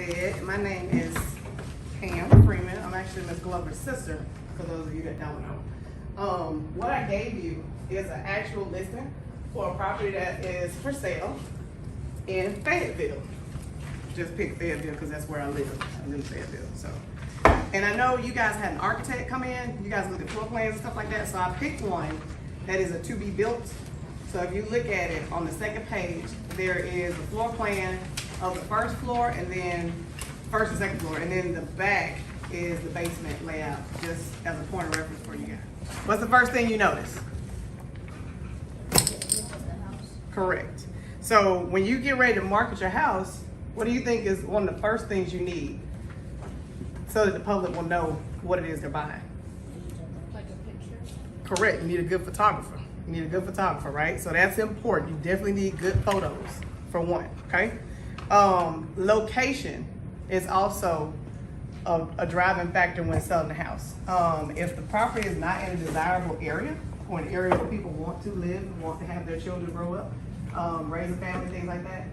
said, my name is Pam Freeman. I'm actually Miss Glover's sister, for those of you that don't know. What I gave you is an actual listing for a property that is for sale in Fayetteville. Just pick Fayetteville because that's where I live. I live in Fayetteville. So, and I know you guys had an architect come in. You guys look at floor plans and stuff like that. So I picked one that is a to be built. So if you look at it on the second page, there is the floor plan of the first floor, and then first and second floor, and then the back is the basement layout, just as a point of reference for you guys. What's the first thing you notice? Correct. So when you get ready to market your house, what do you think is one of the first things you need so that the public will know what it is they're buying? Like a picture? Correct. You need a good photographer. You need a good photographer, right? So that's important. You definitely need good photos for one, okay? Location is also a driving factor when selling the house. If the property is not in a desirable area, or an area where people want to live, want to have their children grow up, raise a family, things like that,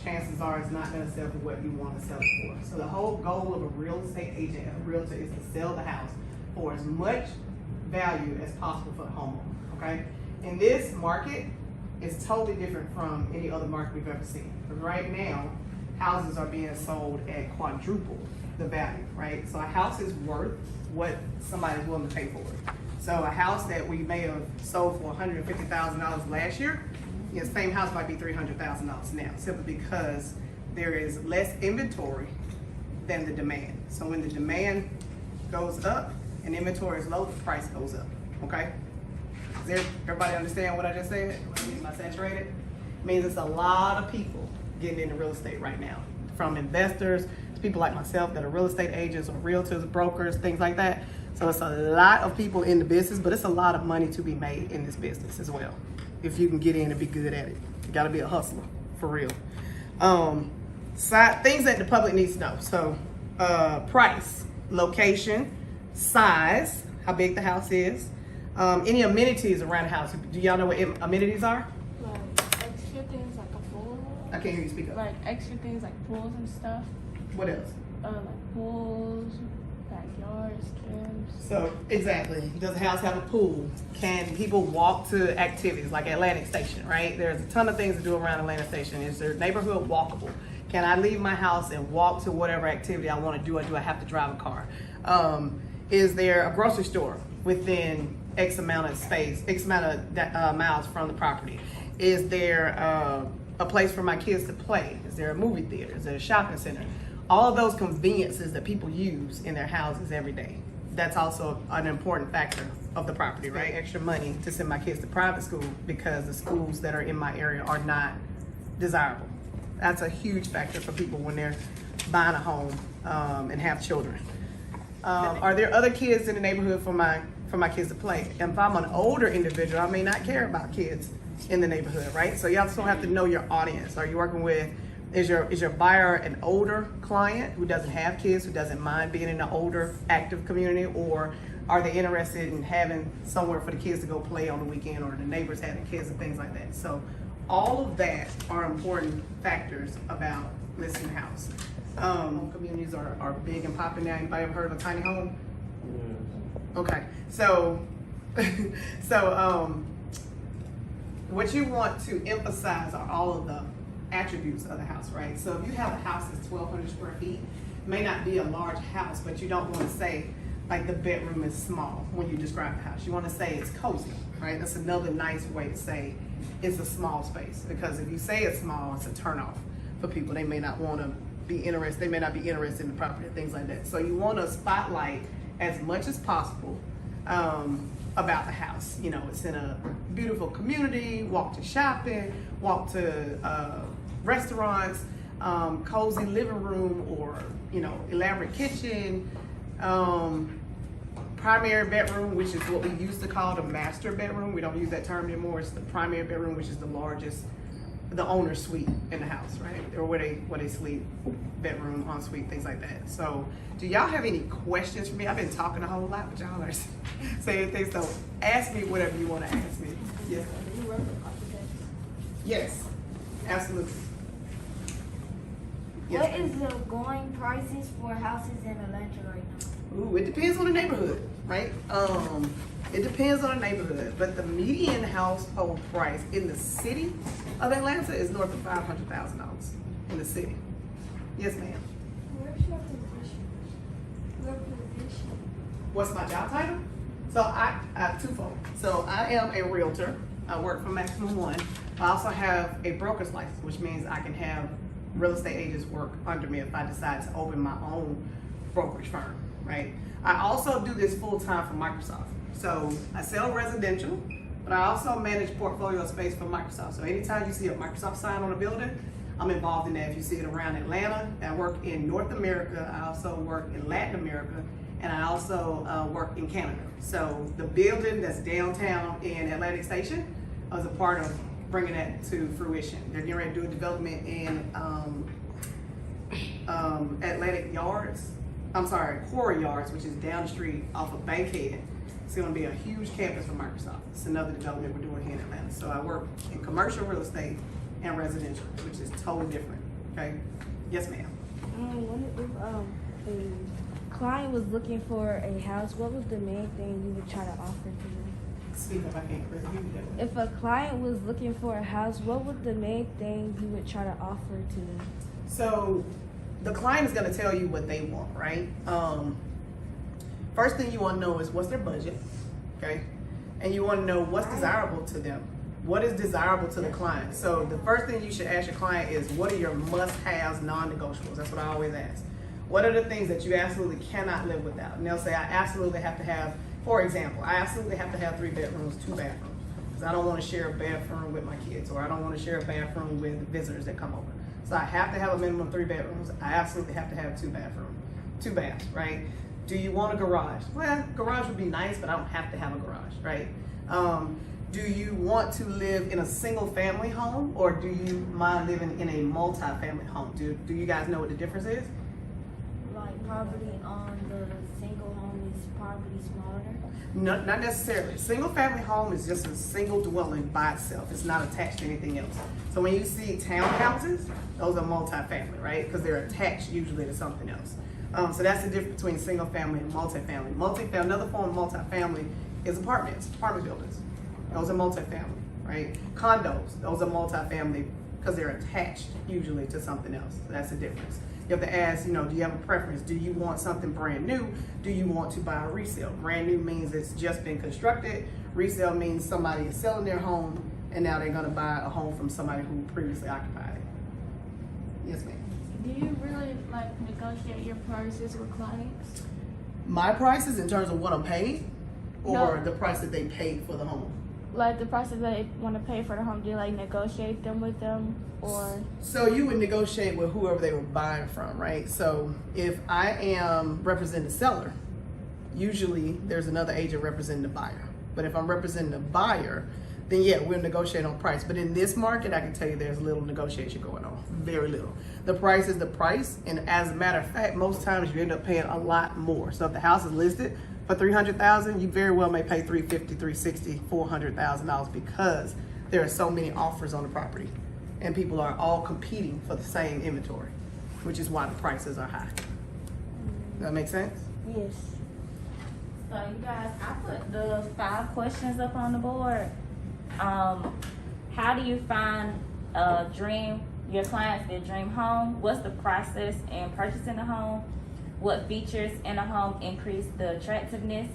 chances are it's not going to sell for what you want to sell it for. So the whole goal of a real estate agent and a realtor is to sell the house for as much value as possible for the homeowner, okay? In this market, it's totally different from any other market we've ever seen. Because right now, houses are being sold at quadruple the value, right? So a house is worth what somebody's willing to pay for it. So a house that we may have sold for $150,000 last year, the same house might be $300,000 now, simply because there is less inventory than the demand. So when the demand goes up and inventory is low, the price goes up, okay? Does everybody understand what I just said? What I mean by saturated? It means it's a lot of people getting into real estate right now, from investors to people like myself that are real estate agents or realtors, brokers, things like that. So it's a lot of people in the business, but it's a lot of money to be made in this business as well, if you can get in and be good at it. You gotta be a hustler, for real. Things that the public needs to know. So price, location, size, how big the house is, any amenities around the house. Do y'all know what amenities are? Like extra things like a pool. I can't hear you speak up. Like extra things like pools and stuff. What else? Like pools, backyards, gyms. So exactly, does the house have a pool? Can people walk to activities like Atlantic Station, right? There's a ton of things to do around Atlantic Station. Is there neighborhood walkable? Can I leave my house and walk to whatever activity I want to do, or do I have to drive a car? Is there a grocery store within X amount of space, X amount of miles from the property? Is there a place for my kids to play? Is there a movie theater? Is there a shopping center? All of those conveniences that people use in their houses every day. That's also an important factor of the property, right? Extra money to send my kids to private school because the schools that are in my area are not desirable. That's a huge factor for people when they're buying a home and have children. Are there other kids in the neighborhood for my kids to play? And if I'm an older individual, I may not care about kids in the neighborhood, right? So you also have to know your audience. Are you working with, is your buyer an older client who doesn't have kids, who doesn't mind being in an older, active community, or are they interested in having somewhere for the kids to go play on the weekend, or the neighbors having kids and things like that? So all of that are important factors about listing a house. Home communities are big and popping now. Anybody ever heard of a tiny home? Yeah. Okay, so what you want to emphasize are all of the attributes of the house, right? So if you have a house that's 1,200 square feet, it may not be a large house, but you don't want to say like the bedroom is small when you describe the house. You want to say it's cozy, right? That's another nice way to say it's a small space, because if you say it's small, it's a turnoff for people. They may not want to be interested. They may not be interested in the property, things like that. So you want to spotlight as much as possible about the house. You know, it's in a beautiful community. Walk to shopping, walk to restaurants, cozy living room, or elaborate kitchen. Primary bedroom, which is what we used to call the master bedroom. We don't use that term anymore. It's the primary bedroom, which is the largest, the owner's suite in the house, right? Or where they sleep, bedroom, ensuite, things like that. So do y'all have any questions for me? I've been talking a whole lot, but y'all are saying things, so ask me whatever you want to ask me. Yes. Do you work with architects? Yes, absolutely. Yes, What ma'am. is the going prices for houses in Atlanta right now? Ooh, it depends on the neighborhood, right? It depends on the neighborhood, but the median household price in the city of Atlanta is north of $500,000 in the city. Yes, ma'am. Where's your position? Your position? What's my job title? So I have twofold. So I am a realtor. I work for Maximum One. I also have a broker's license, which means I can have real estate agents work under me if I decide to open my own brokerage firm, right? I also do this full time for Microsoft. So I sell residential, but I also manage portfolio space for Microsoft. So anytime you see a Microsoft sign on a building, I'm involved in that. If you see it around Atlanta, I work in North America. I also work in Latin America, and I also work in Canada. So the building that's downtown in Atlantic Station was a part of bringing that to fruition. They're getting ready to do a development in Atlantic Yards. I'm sorry, Quarry Yards, which is down the street off of Bankhead. It's going to be a huge campus for Microsoft. It's another development we're doing here in Atlanta. So I work in commercial real estate and residential, which is totally different. Okay? Yes, ma'am. What if a client was looking for a house, what was the main thing you would try to offer to them? Speak up, I can't really hear you that way. If a client was looking for a house, what was the main thing you would try to offer to them? So the client is going to tell you what they want, right? First thing you want to know is what's their budget, okay? And you want to know what's desirable to them. What is desirable to the client? So the first thing you should ask your client is, what are your must-haves, non-negotiables? That's what I always ask. What are the things that you absolutely cannot live without? And they'll say, I absolutely have to have, for example, I absolutely have to have 3 bedrooms, 2 bathrooms, because I don't want to share a bathroom with my kids, or I don't want to share a bathroom with visitors that come over. So I have to have a minimum of 3 bedrooms. I absolutely have to have 2 baths, right? Do you want a garage? Well, garage would be nice, but I don't have to have a garage, right? Do you want to live in a single family home, or do you mind living in a multi-family home? Do you guys know what the difference is? Like property on the single home is probably smaller. No, not necessarily. Single family home is just a single dwelling by itself. It's not attached to anything else. So when you see townhouses, those are multi-family, right? Because they're attached usually to something else. So that's the difference between single family and multifamily. Multifamily, another form of multifamily is apartments, apartment buildings. Those are multifamily, right? Condos, those are multifamily because they're attached usually to something else. So that's the difference. You have to ask, do you have a preference? Do you want something brand new? Do you want to buy a resale? Brand new means it's just been constructed. Resale means somebody is selling their home and now they're gonna buy a home from somebody who previously occupied it. Yes, ma'am. Do you really negotiate your prices with clients? My prices in terms of what I'm paying, or No. the price that they paid for the home? Like the prices that they want to pay for the home, do you negotiate them with them, or? So you would negotiate with whoever they were buying from, right? So if I am representing the seller, usually there's another agent representing the buyer. But if I'm representing the buyer, then yeah, we'll negotiate on price. But in this market, I can tell you there's little negotiation going on, very little. The price is the price, and as a matter of fact, most times you end up paying a lot more. So if the house is listed for $300,000, you very well may pay $350,000, $360,000, $400,000 because there are so many offers on the property, and people are all competing for the same inventory, which is why the prices are high. Does that make sense? Yes. So you guys, I put the 5 questions up on the board. How do you find your clients their dream home? What's the process in purchasing a home? What features in a home increase the attractiveness?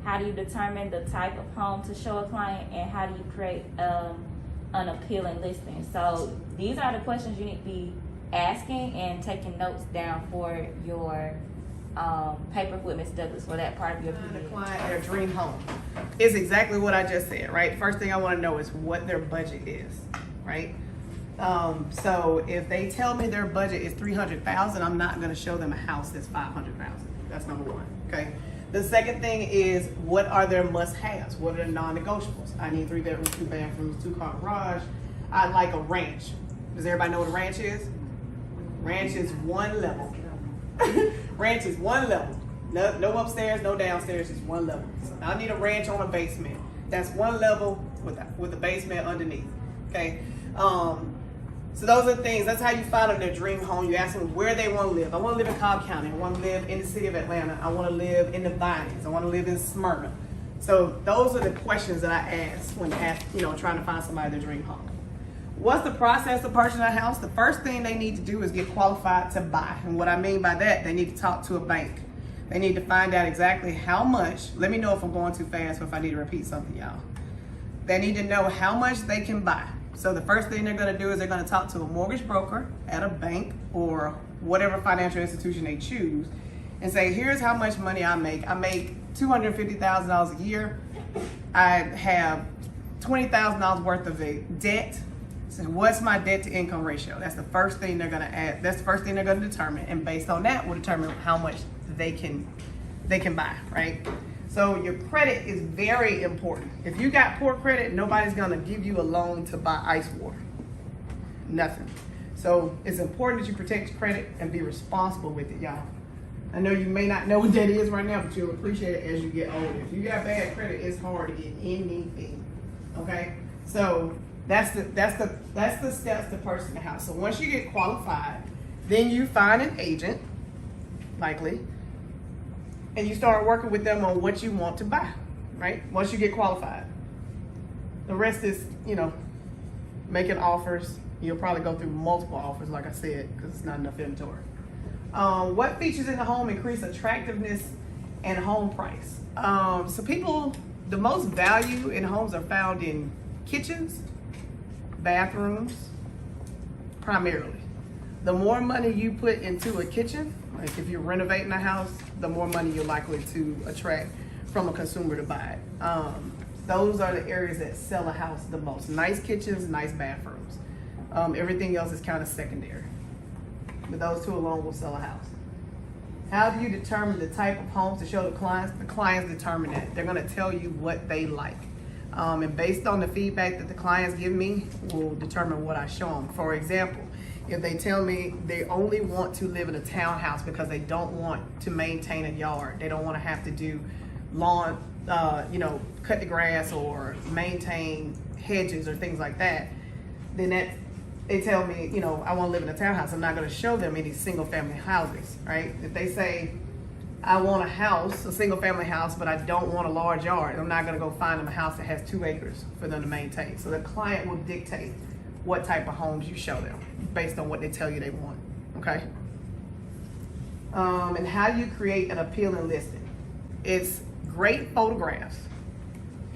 How do you determine the type of home to show a client? And how do you create an appealing listing? So these are the questions you need to be asking and taking notes down for your paper with Ms. Douglas for that part of your The video. client, their dream home is exactly what I just said, right? First thing I want to know is what their budget is, right? So if they tell me their budget is $300,000, I'm not going to show them a house that's $500,000. That's number one. Okay. The second thing is, what are their must-haves? What are their non-negotiables? I need 3 bedrooms, 2 bathrooms, 2-car garage. I like a ranch. Does everybody know what a ranch is? Ranch is one level. Ranch is one level. No upstairs, no downstairs, just one level. So I need a ranch on a basement. That's one level with a basement underneath. Okay. So those are the things, that's how you find out their dream home. You ask them where they want to live. I want to live in Cobb County. I want to live in the city of Atlanta. I want to live in the Vinings. I want to live in Smyrna. So those are the questions that I ask when trying to find somebody their dream home. What's the process of purchasing a house? The first thing they need to do is get qualified to buy. And what I mean by that, they need to talk to a bank. They need to find out exactly how much. Let me know if I'm going too fast or if I need to repeat something, y'all. They need to know how much they can buy. So the first thing they're gonna do is they're gonna talk to a mortgage broker at a bank or whatever financial institution they choose and say, here's how much money I make. I make $250,000 a year. I have $20,000 worth of a debt. So what's my debt to income ratio? That's the first thing they're gonna add. That's the first thing they're gonna determine. And based on that, will determine how much they can buy, right? So your credit is very important. If you got poor credit, nobody's gonna give you a loan to buy ice water. Nothing. So it's important that you protect your credit and be responsible with it, y'all. I know you may not know what that is right now, but you'll appreciate it as you get older. If you got bad credit, it's hard to get anything. Okay? So that's the steps to purchase the house. So once you get qualified, then you find an agent, likely, and you start working with them on what you want to buy, right? Once you get qualified. The rest is, making offers. You'll probably go through multiple offers, like I said, because it's not enough inventory. What features in the home increase attractiveness and home price? The most value in homes are found in kitchens, bathrooms, primarily. The more money you put into a kitchen, like if you're renovating a house, the more money you're likely to attract from a consumer to buy it. Those are the areas that sell a house the most. Nice kitchens, nice bathrooms. Everything else is kind of secondary. But those two alone will sell a house. How do you determine the type of homes to show the clients? The clients determine that. They're gonna tell you what they like. And based on the feedback that the clients give me, will determine what I show them. For example, if they tell me they only want to live in a townhouse because they don't want to maintain a yard, they don't want to have to do lawn, cut the grass or maintain hedges or things like that, then they tell me, I want to live in a townhouse. I'm not going to show them any single family houses, right? If they say, I want a house, a single family house, but I don't want a large yard, I'm not going to go find them a house that has 2 acres for them to maintain. So the client will dictate what type of homes you show them based on what they tell you they want, okay? And how do you create an appealing listing? It's great photographs.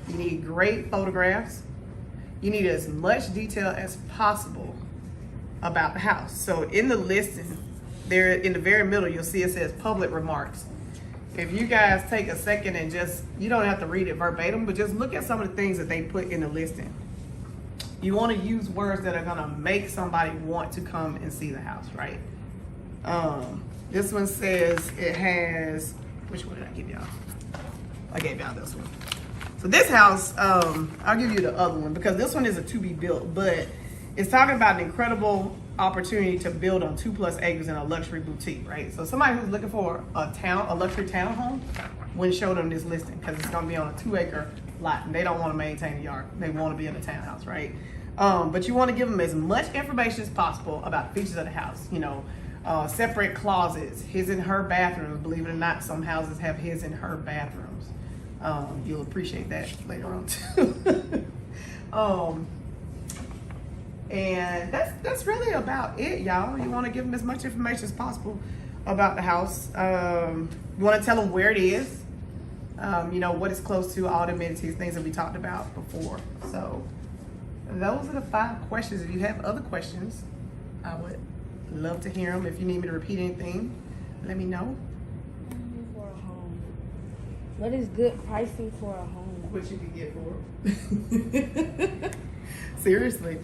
You need great photographs. You need as much detail as possible about the house. So in the listing, there in the very middle, you'll see it says public remarks. If you guys take a second and you don't have to read it verbatim, but just look at some of the things that they put in the listing. You want to use words that are going to make somebody want to come and see the house, right? This one says it has, which one did I give y'all? I gave y'all this one. So this house, I'll give you the other one because this one is a to be built, but it's talking about an incredible opportunity to build on 2+ acres in a luxury boutique, right? So somebody who's looking for a luxury townhome wouldn't show them this listing because it's going to be on a 2-acre lot and they don't want to maintain a yard. They want to be in a townhouse, right? But you want to give them as much information as possible about the features of the house. Separate closets, his and her bathrooms. Believe it or not, some houses have his and her bathrooms. You'll appreciate that later on too. And that's really about it, y'all. You want to give them as much information as possible about the house. You want to tell them where it is. What it's close to, all the amenities, things that we talked about before. So those are the 5 questions. If you have other questions, I would love to hear them. If you need me to repeat anything, let me know. For a home, what is good pricing for a home? What you can get for it. Seriously.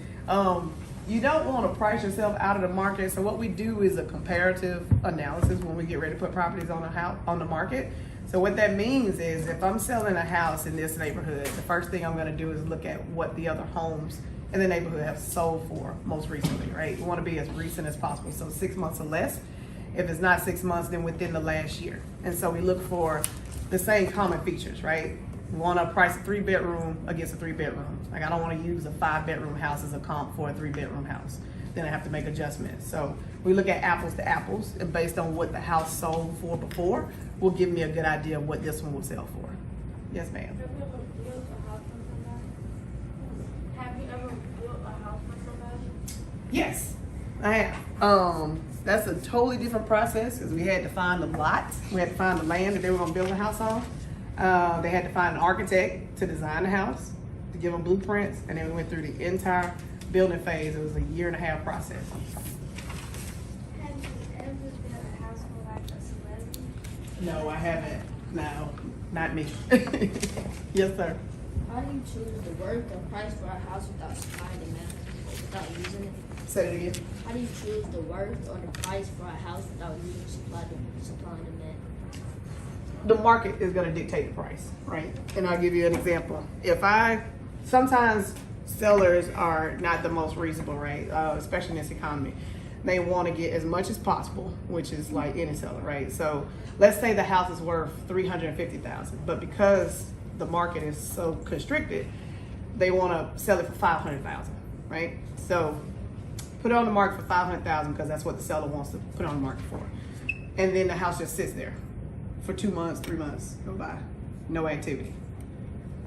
You don't want to price yourself out of the market. So what we do is a comparative analysis when we get ready to put properties on the market. So what that means is if I'm selling a house in this neighborhood, the first thing I'm going to do is look at what the other homes in the neighborhood have sold for most recently, right? We want to be as recent as possible. So 6 months or less. If it's not 6 months, then within the last year. And so we look for the same common features, right? We want to price a 3-bedroom against a 3-bedroom. Like I don't want to use a 5-bedroom house as a comp for a 3-bedroom house. then I have to make adjustments. So we look at apples to apples, and based on what the house sold for before, will give me a good idea of what this one will sell for. Yes, ma'am. Have you ever built a house for somebody? Have you ever built a house for somebody? Yes, I have. That's a totally different process because we had to find the lot, we had to find the land that they were gonna build a house on. They had to find an architect to design the house, to give them blueprints, and then we went through the entire building phase. It was a 1.5-year process. Have you ever built a house for like a celebrity? No, I haven't. No, not me. Yes, sir. How do you choose the worth or price for a house without supply and demand, without using it? Say it again. How do you choose the worth or the price for a house without using supply and demand? The market is going to dictate the price, right? And I'll give you an example. Sometimes sellers are not the most reasonable, right? Especially in this economy. They want to get as much as possible, which is like any seller, right? So let's say the house is worth $350,000, but because the market is so constricted, they want to sell it for $500,000, right? So put it on the market for $500,000 because that's what the seller wants to put on the market for. And then the house just sits there for 2 months, 3 months, go by, no activity.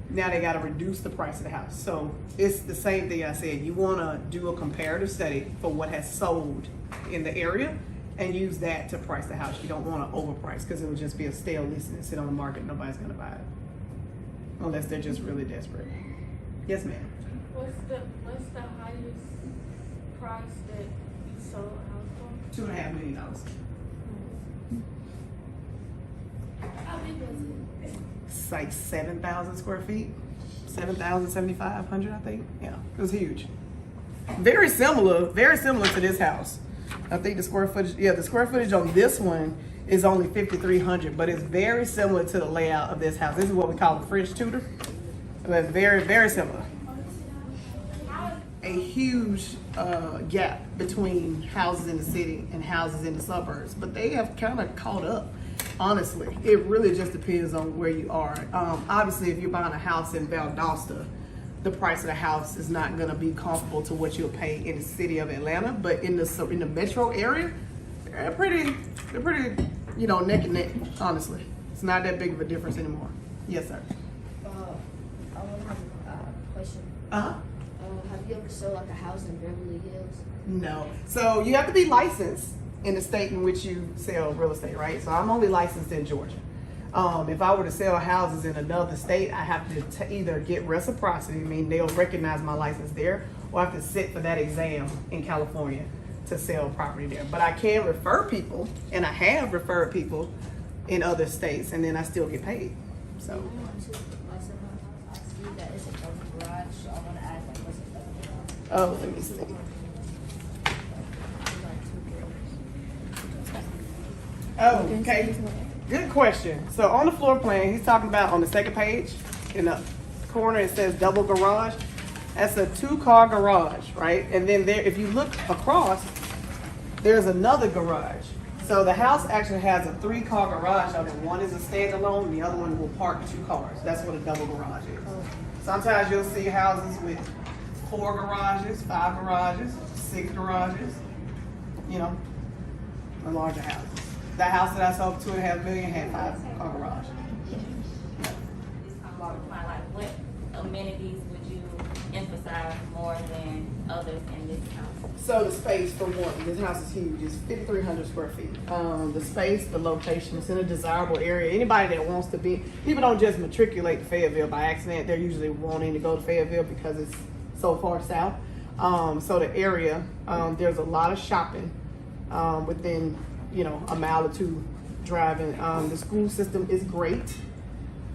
Now they got to reduce the price of the house. So it's the same thing I said. You want to do a comparative study for what has sold in the area and use that to price the house. You don't want to overprice because it would just be a stale listing and sit on the market. Nobody's going to buy it unless they're just really desperate. Yes, ma'am. What's the highest price that you sold a house for? $2.5 million. How big was it? It's like 7,000 square feet, 7,500, I think. Yeah, it was huge. Very similar to this house. I think the square footage on this one is only 5,300, but it's very similar to the layout of this house. This is what we call a French Tudor. But it's very, very similar. A huge gap between houses in the city and houses in the suburbs, but they have kind of caught up. Honestly, it really just depends on where you are. Obviously, if you're buying a house in Valdosta, the price of the house is not going to be comparable to what you'll pay in the city of Atlanta. But in the metro area, they're pretty, neck and neck. Honestly, it's not that big of a difference anymore. Yes, sir. I want to have a question. Uh-huh. Have you ever sold like a house in Beverly Hills? No. So you have to be licensed in the state in which you sell real estate, right? So I'm only licensed in Georgia. If I were to sell houses in another state, I have to either get reciprocity, meaning they'll recognize my license there, or I have to sit for that exam in California to sell property there. But I can refer people, and I have referred people in other states, and then I still get paid. So. I want to license my house. I see that it's a double garage, so I want to ask like what's a double garage? Oh, let me see. Oh, okay. Good question. So on the floor plan, he's talking about on the second page, in the corner, it says double garage. That's a 2-car garage, right? And then there, if you look across, there's another garage. So the house actually has a 3-car garage on it. One is a standalone, and the other one will park 2 cars. That's what a double garage is. Sometimes you'll see houses with 4 garages, 5 garages, 6 garages, the larger houses. The house that I sold for $2.5 million had 5-car garage. Like what amenities would you emphasize more than others in this house? So the space, for one, this house is huge. It's 5,300 square feet. The space, the location, it's in a desirable area. Anybody that wants to be, people don't just matriculate to Fayetteville by accident. They're usually wanting to go to Fayetteville because it's so far south. So the area, there's a lot of shopping within, a mile or 2 driving. The school system is great.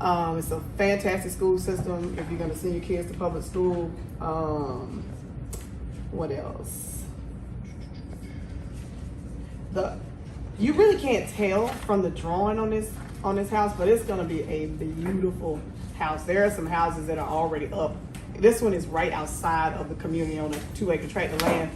It's a fantastic school system if you're going to send your kids to public school. What else? You really can't tell from the drawing on this house, but it's going to be a beautiful house. There are some houses that are already up. This one is right outside of the community on a 2-acre tract of land.